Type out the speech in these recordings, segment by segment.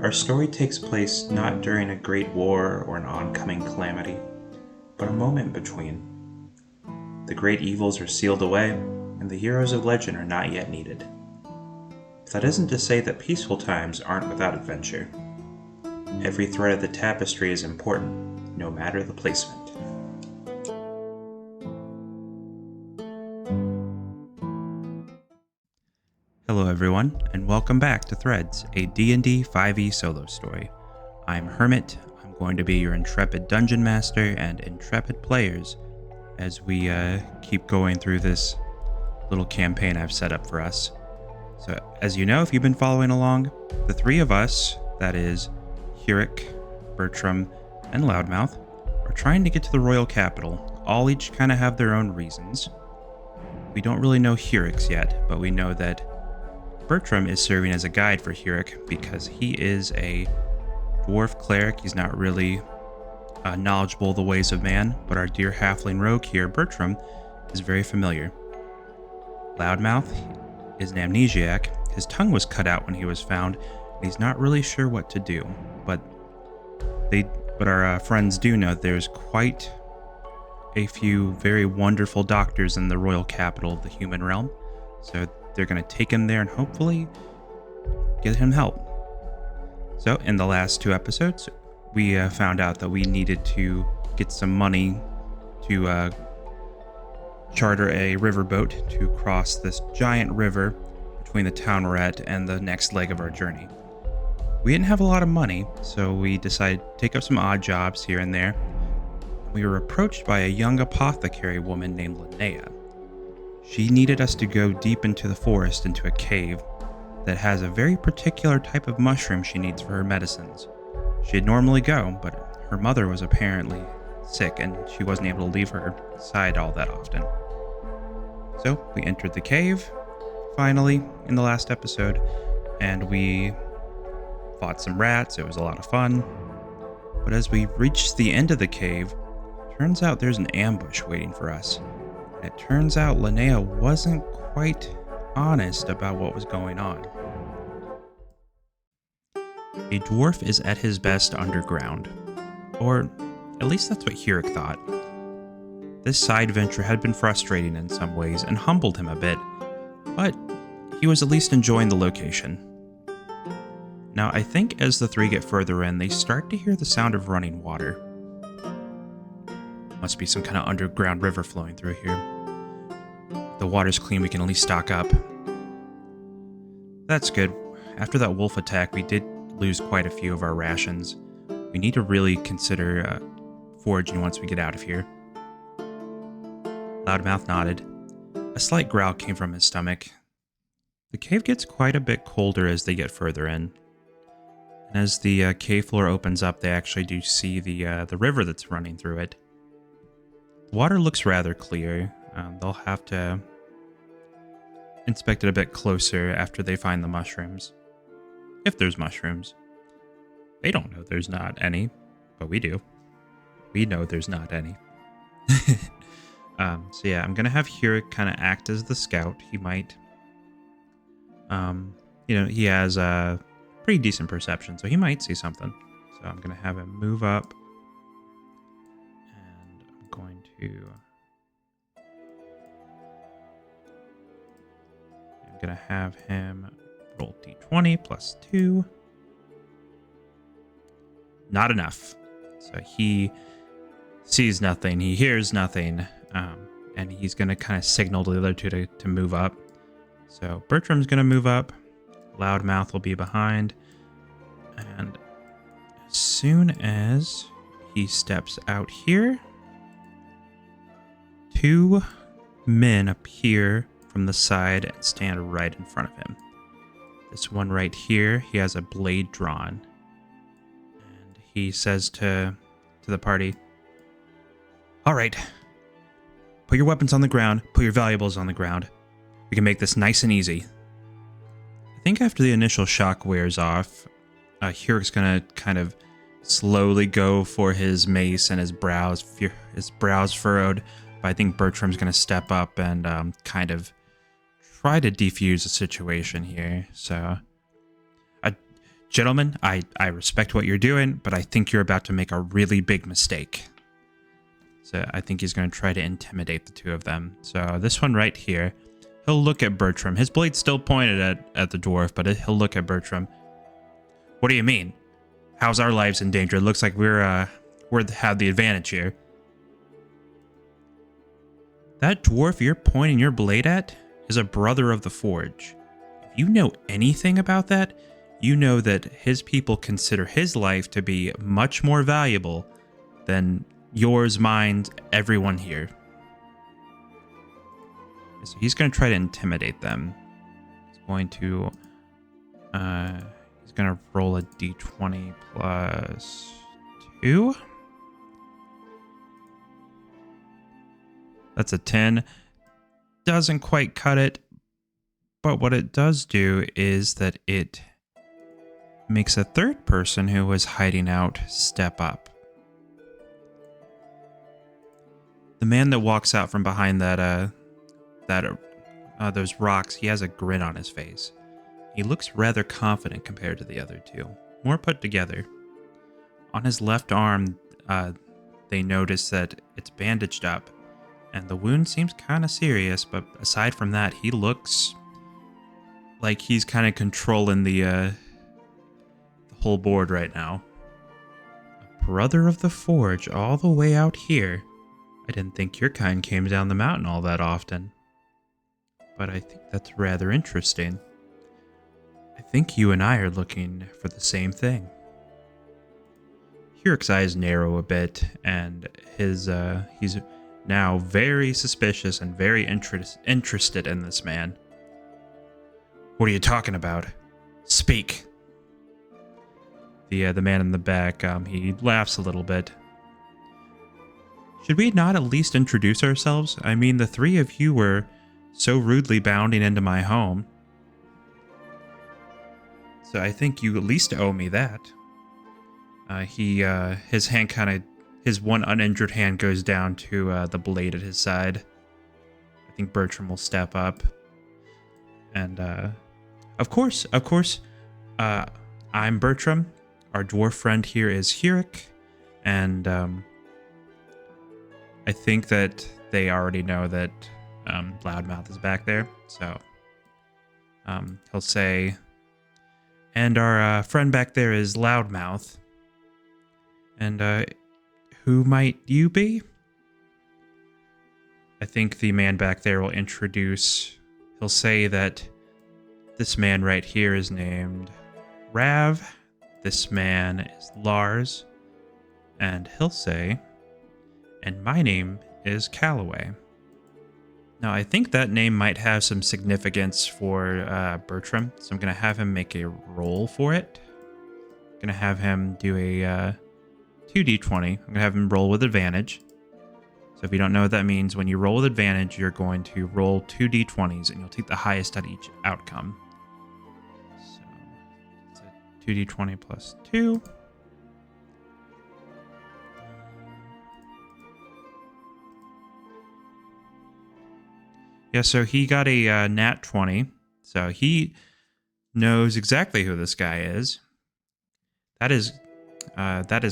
Our story takes place not during a great war or an oncoming calamity, but a moment between. The great evils are sealed away, and the heroes of legend are not yet needed. But that isn't to say that peaceful times aren't without adventure. Every thread of the tapestry is important, no matter the placement. Hello everyone, and welcome back to Threads, a D&D 5e solo story. I'm Hermit. I'm going to be your intrepid dungeon master and intrepid players as we keep going through this little campaign I've set up for us. So, as you know, if you've been following along, the three of us, that is Hirruk, Bertram, and Loudmouth, are trying to get to the royal capital. All each kind of have their own reasons. We don't really know Hirruk's yet, but we know that Bertram is serving as a guide for Hirruk because he is a dwarf cleric. He's not really knowledgeable of the ways of man, but our dear halfling rogue here, Bertram, is very familiar. Loudmouth is an amnesiac. His tongue was cut out when he was found, and he's not really sure what to do. But our friends do know there's quite a few very wonderful doctors in the royal capital of the human realm, so they're going to take him there and hopefully get him help. So in the last two episodes, we found out that we needed to get some money to charter a riverboat to cross this giant river between the town we're at and the next leg of our journey. We didn't have a lot of money, so we decided to take up some odd jobs here and there. We were approached by a young apothecary woman named Linnea. She needed us to go deep into the forest, into a cave that has a very particular type of mushroom she needs for her medicines. She'd normally go, but her mother was apparently sick and she wasn't able to leave her side all that often. So we entered the cave, finally, in the last episode, and we fought some rats. It was a lot of fun. But as we reached the end of the cave, turns out there's an ambush waiting for us. It turns out Linnea wasn't quite honest about what was going on. A dwarf is at his best underground. Or at least that's what Hirruk thought. This side venture had been frustrating in some ways and humbled him a bit, but he was at least enjoying the location. Now I think as the three get further in, they start to hear the sound of running water. Must be some kind of underground river flowing through here. The water's clean, we can at least stock up. That's good. After that wolf attack, we did lose quite a few of our rations. We need to really consider foraging once we get out of here. Loudmouth nodded. A slight growl came from his stomach. The cave gets quite a bit colder as they get further in. And as the cave floor opens up, they actually do see the river that's running through it. The water looks rather clear. They'll have to inspect it a bit closer after they find the mushrooms. If there's mushrooms. They don't know there's not any, but we do. We know there's not any. So yeah, I'm going to have Hirruk kind of act as the scout. He might, he has a pretty decent perception, so he might see something. So I'm going to have him move up. And I'm going to... I'm going to have him roll d20 plus 2. Not enough. So he sees nothing, he hears nothing, and he's going to kind of signal to the other two to move up. So Bertram's going to move up, Loudmouth will be behind, and as soon as he steps out here, two men appear from the side and stand right in front of him. This one right here, he has a blade drawn. And he says to the party, "All right, put your weapons on the ground, put your valuables on the ground. We can make this nice and easy." I think after the initial shock wears off, Hirruk's gonna kind of slowly go for his mace and his brows furrowed. But I think Bertram's gonna step up and kind of try to defuse the situation here. So Gentlemen, I respect what you're doing, but I think you're about to make a really big mistake. So I think he's going to try to intimidate the two of them. So this one right here, he'll look at Bertram. His blade's still pointed at the dwarf, but he'll look at Bertram. What do you mean? How's our lives in danger? It looks like we have the advantage here. That dwarf you're pointing your blade at is a brother of the Forge. If you know anything about that, you know that his people consider his life to be much more valuable than yours, mine, everyone here. So he's going to try to intimidate them. He's going to roll a d20 plus 2. That's a 10. Doesn't quite cut it, but what it does do is that it makes a third person who was hiding out step up. The man that walks out from behind those rocks, he has a grin on his face. He looks rather confident compared to the other two, more put together. On his left arm, they notice that it's bandaged up, and the wound seems kind of serious, but aside from that, he looks like he's kind of controlling the whole board right now. A brother of the Forge all the way out here. I didn't think your kind came down the mountain all that often. But I think that's rather interesting. I think you and I are looking for the same thing. Hirruk's eyes narrow a bit, and he's now very suspicious and very interested in this man. What are you talking about? Speak. The man in the back, he laughs a little bit. Should we not at least introduce ourselves? I mean, the three of you were so rudely bounding into my home. So I think you at least owe me that. His hand his one uninjured hand goes down to the blade at his side. I think Bertram will step up. And, of course, I'm Bertram. Our dwarf friend here is Hirruk. And, I think that they already know that Loudmouth is back there, so he'll say, and our friend back there is Loudmouth. And who might you be? I think the man back there will introduce, he'll say that this man right here is named Rav, this man is Lars, and he'll say, and my name is Calloway. Now, I think that name might have some significance for Bertram, so I'm going to have him make a roll for it. I'm going to have him do a 2d20. I'm going to have him roll with advantage. So if you don't know what that means, when you roll with advantage, you're going to roll 2d20s, and you'll take the highest at each outcome. So it's a 2d20 plus 2. Yeah, so he got a nat 20, so he knows exactly who this guy is. That is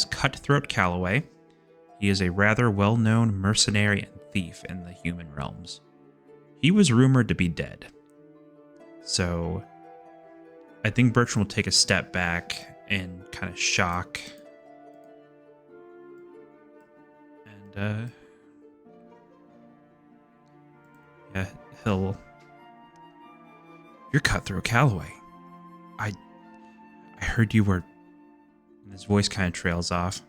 Cutthroat Calloway. He is a rather well-known mercenary and thief in the human realms. He was rumored to be dead. So I think Bertram will take a step back in kind of shock. And yeah, you're Cutthroat Calloway. I heard you were... And his voice kind of trails off.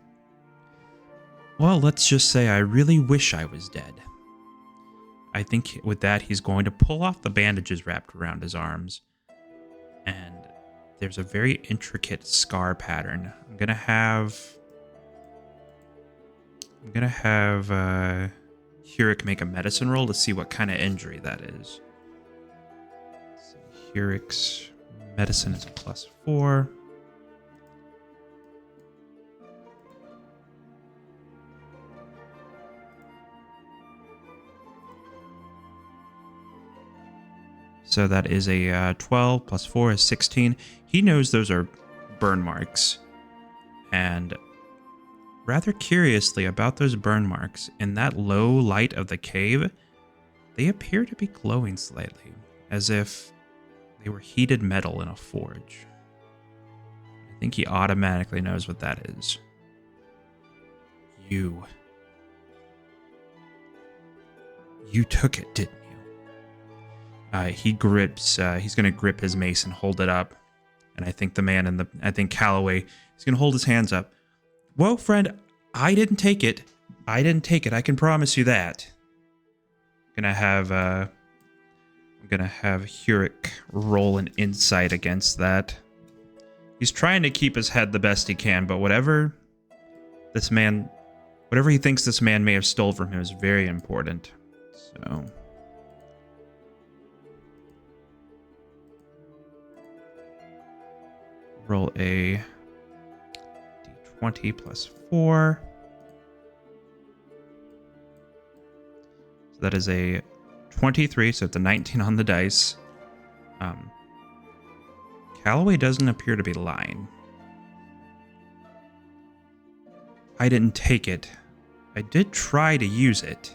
Well, let's just say I really wish I was dead. I think with that, he's going to pull off the bandages wrapped around his arms. And there's a very intricate scar pattern. I'm gonna have Hirruk make a medicine roll to see what kind of injury that is. So Hirruk's medicine is a +4. So that is a 12 plus 4 is 16. He knows those are burn marks. And rather curiously about those burn marks, in that low light of the cave, they appear to be glowing slightly, as if they were heated metal in a forge. I think he automatically knows what that is. You took it, didn't you? He grips, he's going to grip his mace and hold it up. And I think I think Calloway is going to hold his hands up. Whoa, friend, I didn't take it. I can promise you that. I'm going to have Hirruk roll an insight against that. He's trying to keep his head the best he can, but whatever he thinks this man may have stole from him is very important. So roll a d20 plus 4. So that is a 23, so it's a 19 on the dice. Calloway doesn't appear to be lying. I didn't take it. I did try to use it,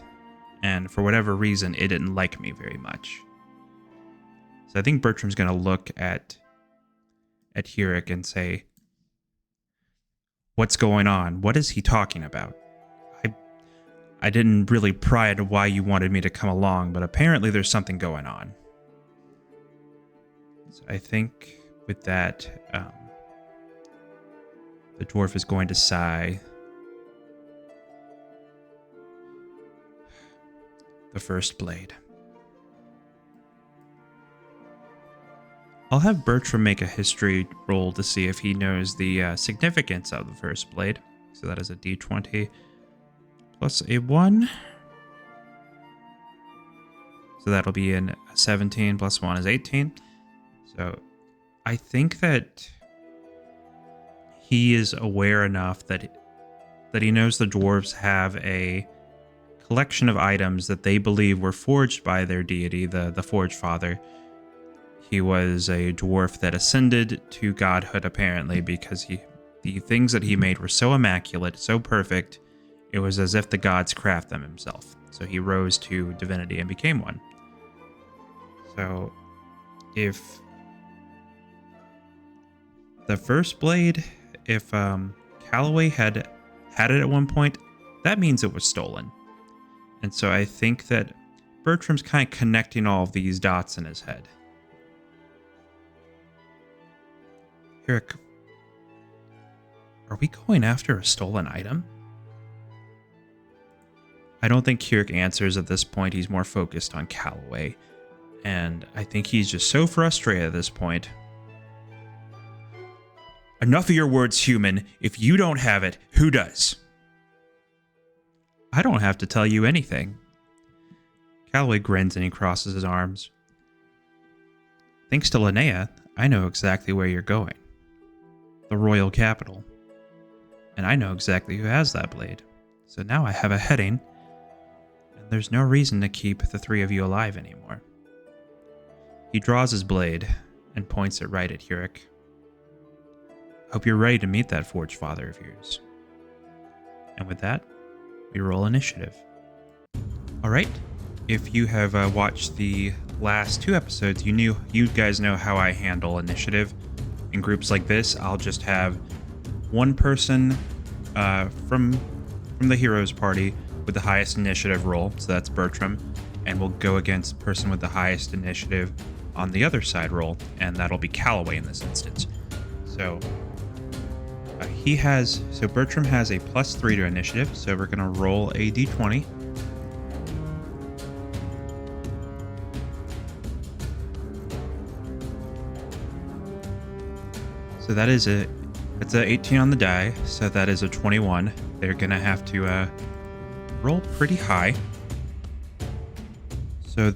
and for whatever reason, it didn't like me very much. So I think Bertram's going to look at Hirruk and say, what's going on? What is he talking about? I didn't really pry into why you wanted me to come along, but apparently there's something going on. So I think with that, the dwarf is going to sigh. The first blade. I'll have Bertram make a history roll to see if he knows the significance of the first blade. So that is a d20 plus a 1. So that'll be a 17 plus 1 is 18. So I think that he is aware enough that he knows the dwarves have a collection of items that they believe were forged by their deity, the Forge Father. He was a dwarf that ascended to godhood, apparently, because the things that he made were so immaculate, so perfect, it was as if the gods craft them himself. So he rose to divinity and became one. So if the first blade, if Calloway had it at one point, that means it was stolen. And so I think that Bertram's kind of connecting all of these dots in his head. Hirruk, are we going after a stolen item? I don't think Hirruk answers at this point. He's more focused on Calloway. And I think he's just so frustrated at this point. Enough of your words, human. If you don't have it, who does? I don't have to tell you anything. Calloway grins and he crosses his arms. Thanks to Linnea, I know exactly where you're going. The royal capital. And I know exactly who has that blade. So now I have a heading, and there's no reason to keep the three of you alive anymore. He draws his blade and points it right at Hirruk. Hope you're ready to meet that Forge Father of yours. And with that, we roll initiative. Alright, if you have watched the last 2 episodes, you guys know how I handle initiative. In groups like this, I'll just have one person from the hero's party with the highest initiative roll, so that's Bertram, and we'll go against the person with the highest initiative on the other side roll, and that'll be Calloway in this instance. So Bertram has a +3 to initiative, so we're gonna roll a d20. So it's a 18 on the die, so that is a 21. They're gonna have to roll pretty high. So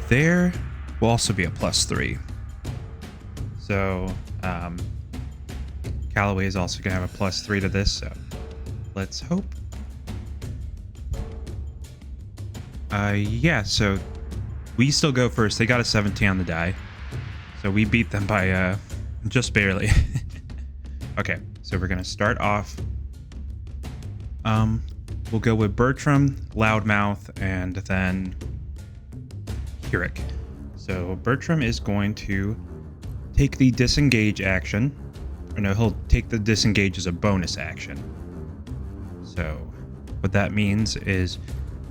there will also be a +3. So Calloway is also gonna have a +3 to this, so let's hope. Yeah, so we still go first. They got a 17 on the die. So we beat them by Just barely. Okay, so we're gonna start off. We'll go with Bertram, Loudmouth, and then Hirruk. So Bertram is going to take the disengage action. Or no, he'll take the disengage as a bonus action. So what that means is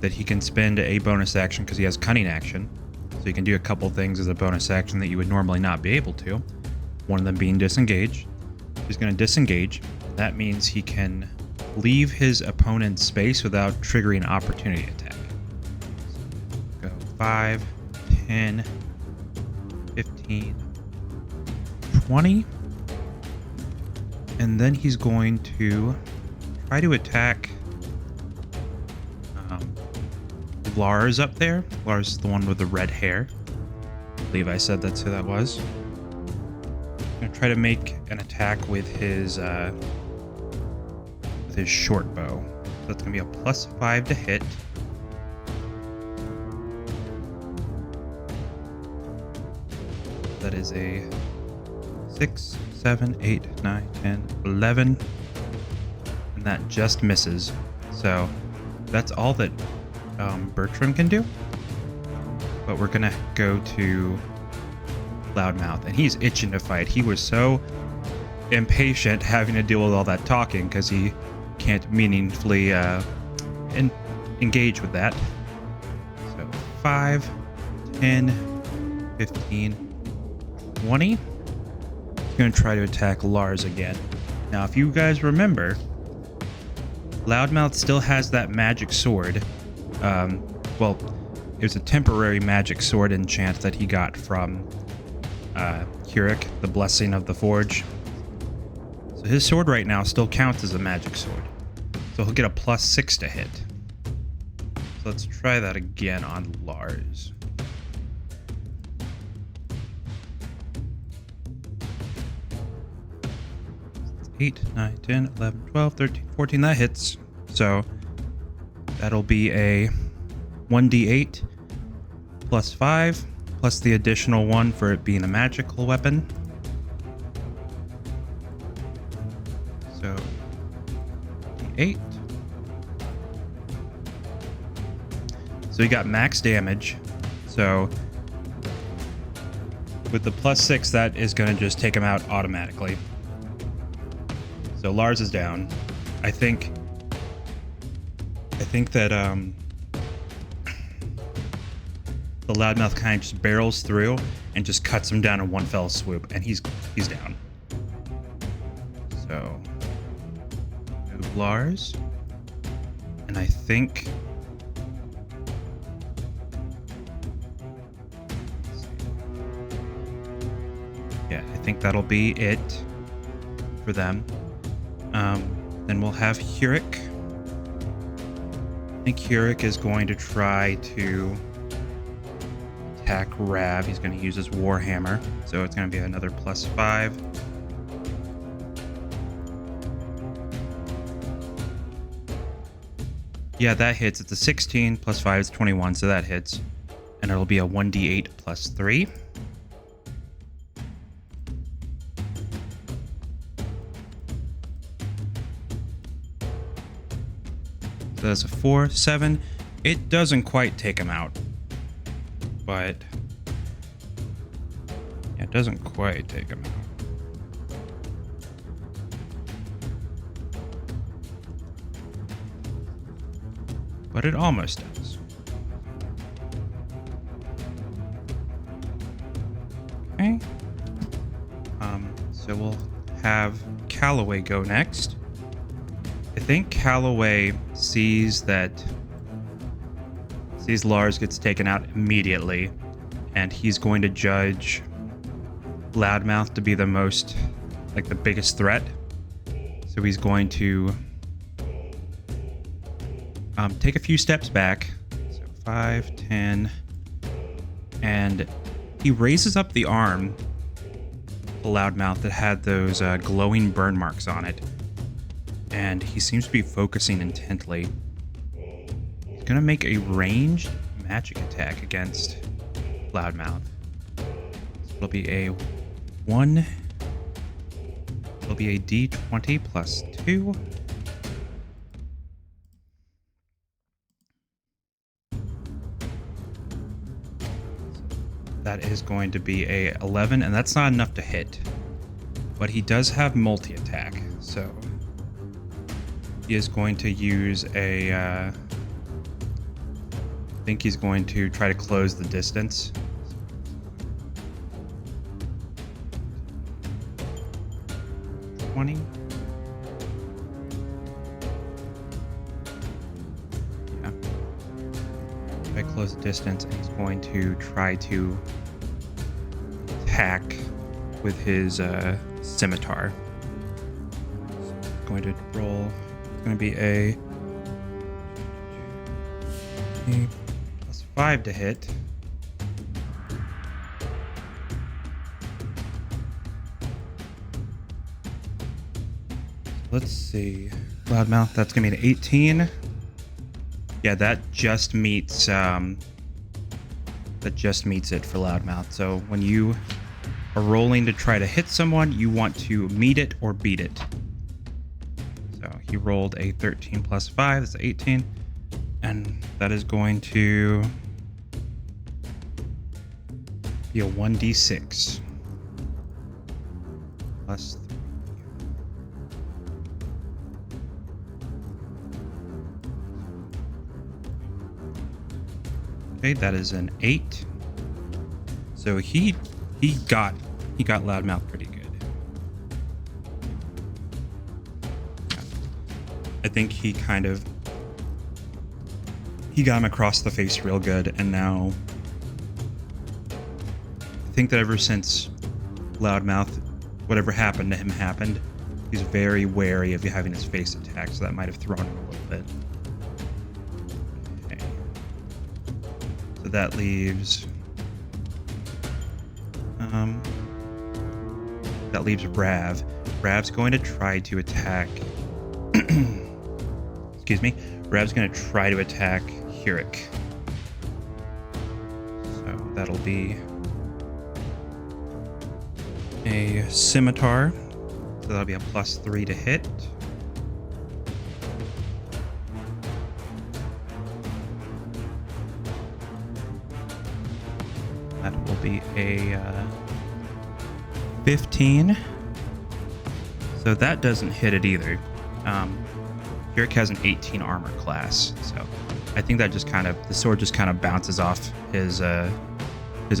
that he can spend a bonus action because he has cunning action. So he can do a couple things as a bonus action that you would normally not be able to. One of them being disengage. He's going to disengage. That means he can leave his opponent's space without triggering opportunity attack. So go 5, 10, 15, 20. And then he's going to try to attack Lars up there. Lars is the one with the red hair. I believe I said that's who that was. I'm going to try to make an attack with his short bow. So that's going to be a +5 to hit. That is a 6, 7, 8, 9, 10, 11. And that just misses. So that's all that Bertram can do. But we're going to go to Loudmouth. And he's itching to fight. He was so impatient having to deal with all that talking because he can't meaningfully engage with that. So 5, 10, 15, 20. He's going to try to attack Lars again. Now, if you guys remember, Loudmouth still has that magic sword. Well, it was a temporary magic sword enchant that he got from Hirruk, the Blessing of the Forge. So his sword right now still counts as a magic sword. So he'll get a +6 to hit. So let's try that again on Lars. Eight, 9, 10, 11, 12, 13, 14. That hits. So that'll be a 1d8 +5 plus the additional 1 for it being a magical weapon. So d8. So he got max damage. So with the +6, that is going to just take him out automatically. So Lars is down. I think that the Loudmouth kind of just barrels through and just cuts him down in one fell swoop, and he's down. So move Lars, and I think that'll be it for them. Then we'll have Hirruk. I think Hirruk is going to try to attack Rav. He's going to use his Warhammer. So it's going to be another +5. Yeah, that hits. It's a 16 +5 is 21, so that hits. And it'll be a 1d8 +3. So that's a 4, 7. It doesn't quite take him out. But yeah, it doesn't quite take him out. But it almost does. Okay. So we'll have Calloway go next. I think Calloway sees Lars gets taken out immediately, and he's going to judge Loudmouth to be the biggest threat. So he's going to take a few steps back. So 5, 10, and he raises up the arm, the Loudmouth, that had those glowing burn marks on it. And he seems to be focusing intently. He's going to make a ranged magic attack against Loudmouth. So it'll be a 1 be a D20 plus 2. That is going to be a 11, and that's not enough to hit. But he does have multi-attack, so he is going to use a... I think he's going to try to close the distance. Yeah. Try to close the distance, and he's going to try to attack with his scimitar. So he's going to roll. It's going to be a plus 5 to hit. Let's see. Loudmouth, that's going to be an 18. Yeah, that just meets it for Loudmouth. So when you are rolling to try to hit someone, you want to meet it or beat it. So he rolled a 13 plus 5, that's 18. And that is going to be a 1d6 plus 3. Okay, that is an 8. So he got Loudmouth pretty good. I think he got him across the face real good, and now I think that ever since Loudmouth, whatever happened to him happened, he's very wary of having his face attacked, so that might have thrown him a little bit. Okay. So that leaves Rav. Rav's going to try to attack excuse me. Rav's going to try to attack Hirruk. So that'll be a scimitar. So that'll be a plus 3 to hit. That will be a 15. So that doesn't hit it either. Hirruk has an 18 armor class, so I think that the sword just kind of bounces off his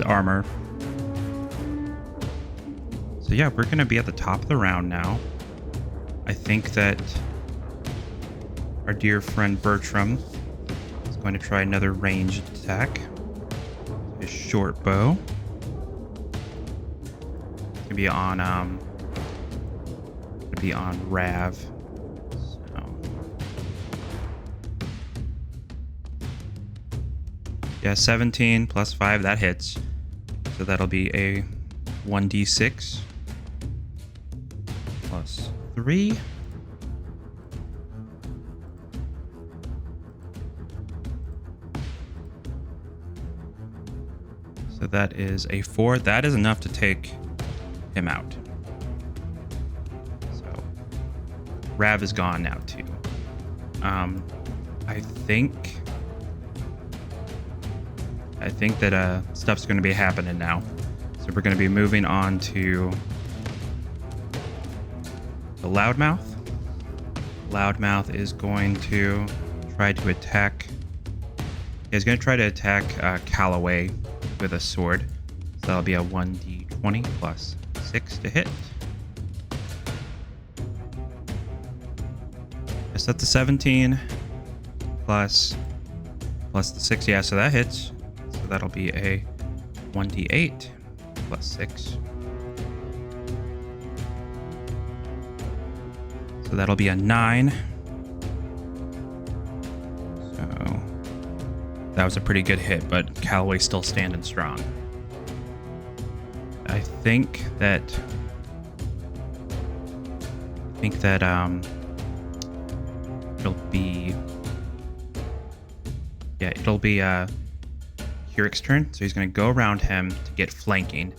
armor. So yeah, we're gonna be at the top of the round now. I think that our dear friend Bertram is going to try another ranged attack. His short bow. It's gonna be on Rav. Yeah, 17 plus 5, that hits. So that'll be a 1d6 plus 3. So that is a 4. That is enough to take him out. So Rav is gone now too. I think that stuff's going to be happening now. So we're going to be moving on to the Loudmouth. Loudmouth is going to try to attack. He's going to try to attack Calloway with a sword. So that'll be a 1d20 plus 6 to hit. Yes, that's a 17 plus the 6. Yeah, so that hits. So that'll be a 1d8 plus 6. So that'll be a 9. So that was a pretty good hit, but Calloway's still standing strong. I think that it'll be Hirruk's turn, so he's going to go around him to get flanking.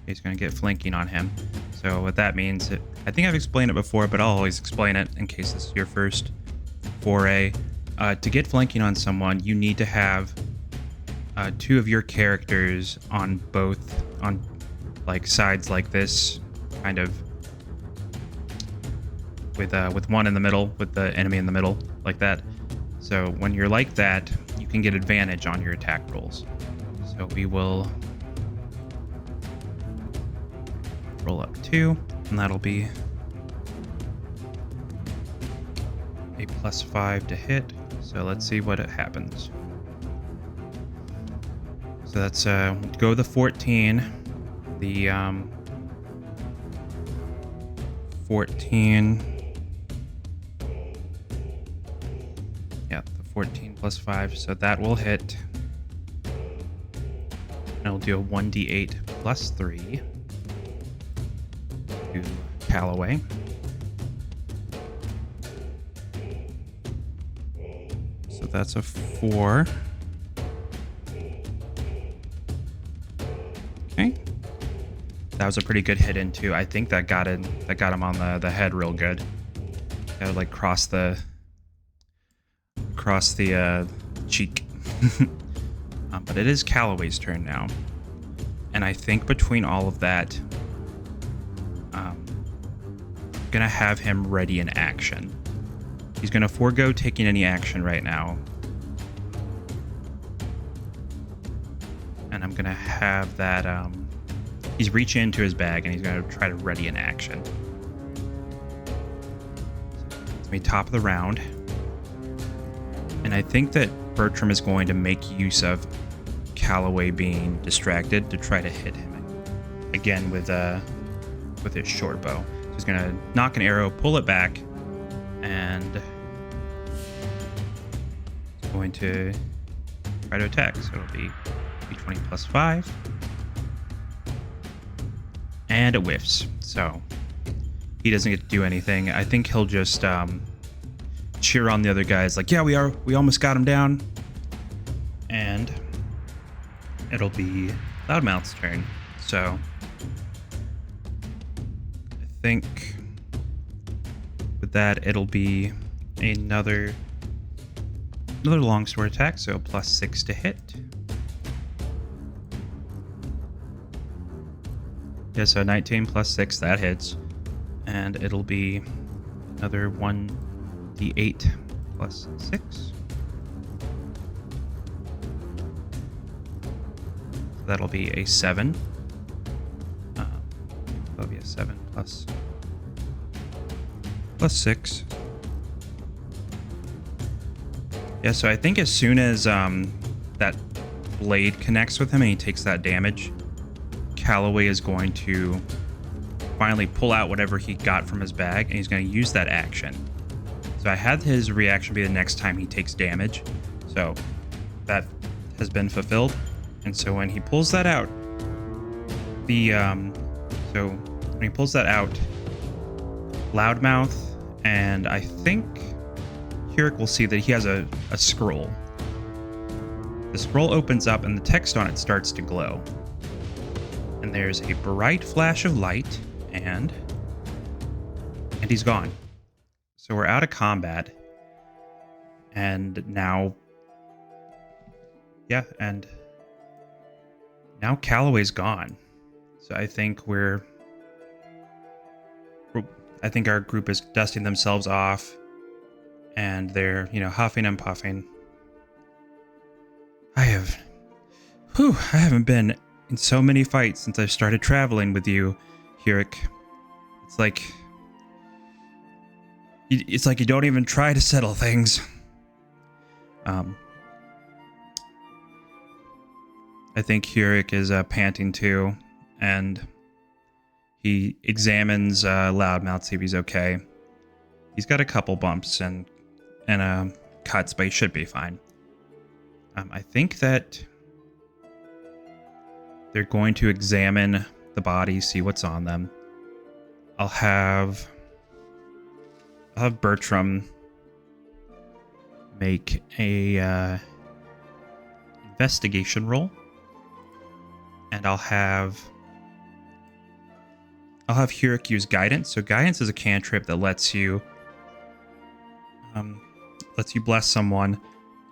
He's going to get flanking on him. So what that means, I think I've explained it before, but I'll always explain it in case this is your first foray. To get flanking on someone, you need to have two of your characters on like sides like this, kind of with one in the middle, with the enemy in the middle, like that. So when you're like that, you can get advantage on your attack rolls. So we will roll up 2, and that'll be a +5 to hit. So let's see what happens. So that's go the 14. The 14. Yeah, the 14 +5. So that will hit. And it'll do a 1d8 +3 to Calloway. So that's a 4. Okay. That was a pretty good hit into. I think that got him on the head real good. Got to like cross the cheek. But it is Calloway's turn now. And I think between all of that, I'm gonna have him ready in action. He's gonna forego taking any action right now. And I'm gonna have that, he's reaching into his bag and he's gonna try to ready in action. It's me top of the round. And I think that Bertram is going to make use of Calloway being distracted to try to hit him again with his short bow. So he's gonna knock an arrow, pull it back, and he's going to try to attack. So it'll be d20 +5, and it whiffs. So he doesn't get to do anything. I think he'll just cheer on the other guys, like, yeah, we almost got him down. And it'll be Loudmouth's turn. So I think with that, it'll be another longsword attack. So +6 to hit. Yeah, so 19 +6, that hits. And it'll be another 1d8 +6. That'll be a 7. That'll be a 7 +6. Yeah, so I think as soon as that blade connects with him and he takes that damage, Calloway is going to finally pull out whatever he got from his bag, and he's going to use that action. So I had his reaction be the next time he takes damage. So that has been fulfilled. And so when he pulls that out, Loudmouth, and I think Hirruk will see that he has a scroll. The scroll opens up and the text on it starts to glow. And there's a bright flash of light, and he's gone. So we're out of combat. And now, yeah, and now Calloway's gone. So I think our group is dusting themselves off, and they're, huffing and puffing. I haven't been in so many fights since I started traveling with you, Hirruk. It's like you don't even try to settle things. I think Hirruk is panting too, and he examines Loudmouth, see if he's okay. He's got a couple bumps and cuts, but he should be fine. I think that they're going to examine the body, see what's on them. I'll have Bertram make a investigation roll. And I'll have I'll have Hirruk use guidance. So guidance is a cantrip that lets you bless someone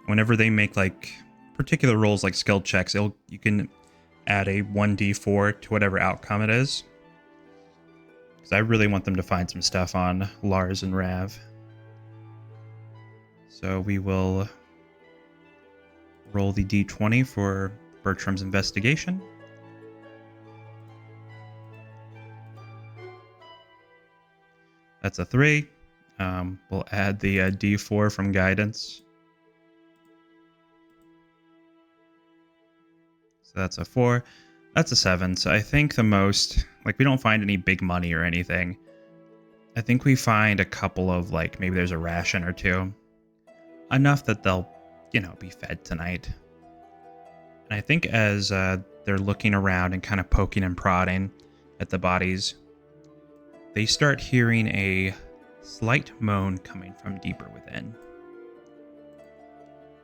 whenever they make like particular rolls like skill checks. You can add a 1d4 to whatever outcome it is. Because I really want them to find some stuff on Lars and Rav. So we will roll the d20 for Bertram's investigation. That's a 3. We'll add the d4 from guidance. So that's a 4. That's a 7. So I think the most, like, we don't find any big money or anything. I think we find a couple of, like, maybe there's a ration or 2. Enough that they'll, be fed tonight. And I think as they're looking around and kind of poking and prodding at the bodies, they start hearing a slight moan coming from deeper within.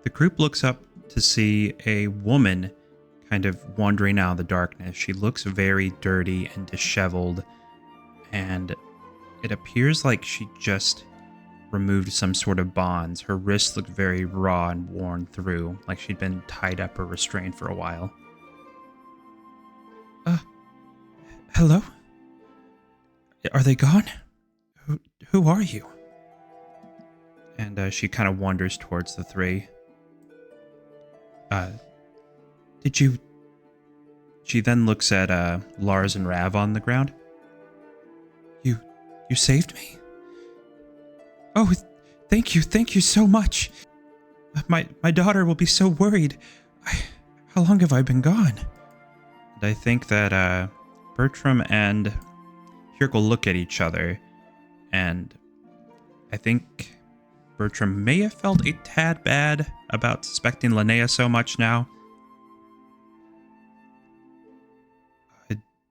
The group looks up to see a woman kind of wandering out of the darkness. She looks very dirty and disheveled, and it appears like she just removed some sort of bonds. Her wrists looked very raw and worn through, like she'd been tied up or restrained for a while. Hello? Are they gone? Who are you? And she kind of wanders towards the 3. Did you... She then looks at Lars and Rav on the ground. You saved me? Oh, thank you so much. My daughter will be so worried. How long have I been gone? And I think that Bertram and Hirruk will look at each other, and I think Bertram may have felt a tad bad about suspecting Linnea so much now.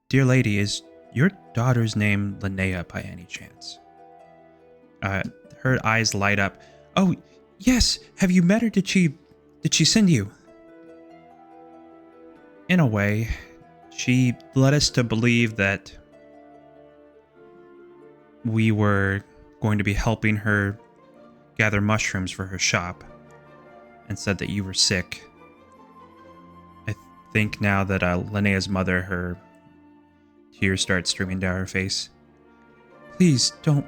Dear lady, is your daughter's name Linnea by any chance? Her eyes light up. Oh, yes. Have you met her? Did she send you? In a way, she led us to believe that we were going to be helping her gather mushrooms for her shop, and said that you were sick. I think now that Linnea's mother, her tears start streaming down her face. Please don't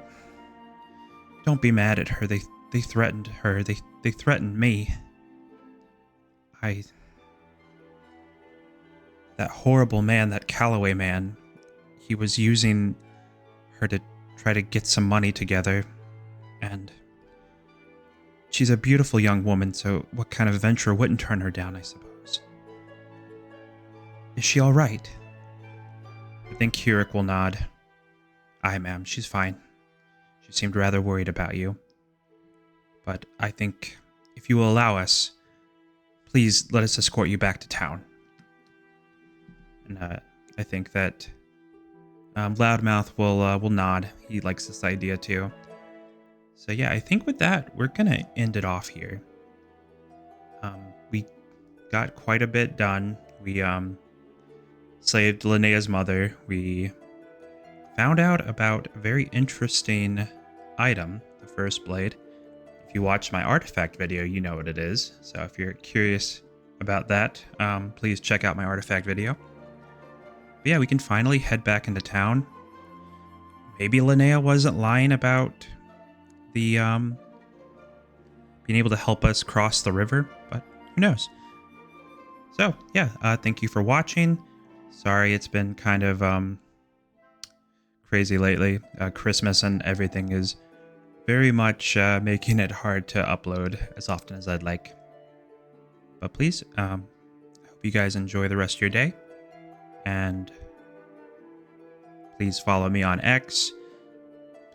be mad at her. They threatened her. They threatened me. That horrible man, that Calloway man, he was using her to try to get some money together, and she's a beautiful young woman, so what kind of venture wouldn't turn her down, I suppose? Is she all right? I think Hirruk will nod. Aye, ma'am, she's fine. She seemed rather worried about you. But I think, if you will allow us, please let us escort you back to town. And I think that Loudmouth will nod. He likes this idea too. So yeah, I think with that, we're gonna end it off here. We got quite a bit done. We saved Linnea's mother. We found out about a very interesting item, the first blade. If you watched my artifact video, you know what it is. So if you're curious about that, please check out my artifact video. But yeah, we can finally head back into town. Maybe Linnea wasn't lying about the being able to help us cross the river, but who knows? So yeah, thank you for watching. Sorry, it's been kind of crazy lately. Christmas and everything is very much making it hard to upload as often as I'd like. But please, I hope you guys enjoy the rest of your day. And please follow me on X.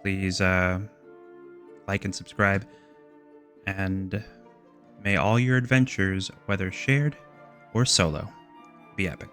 Please like and subscribe. And may all your adventures, whether shared or solo, be epic.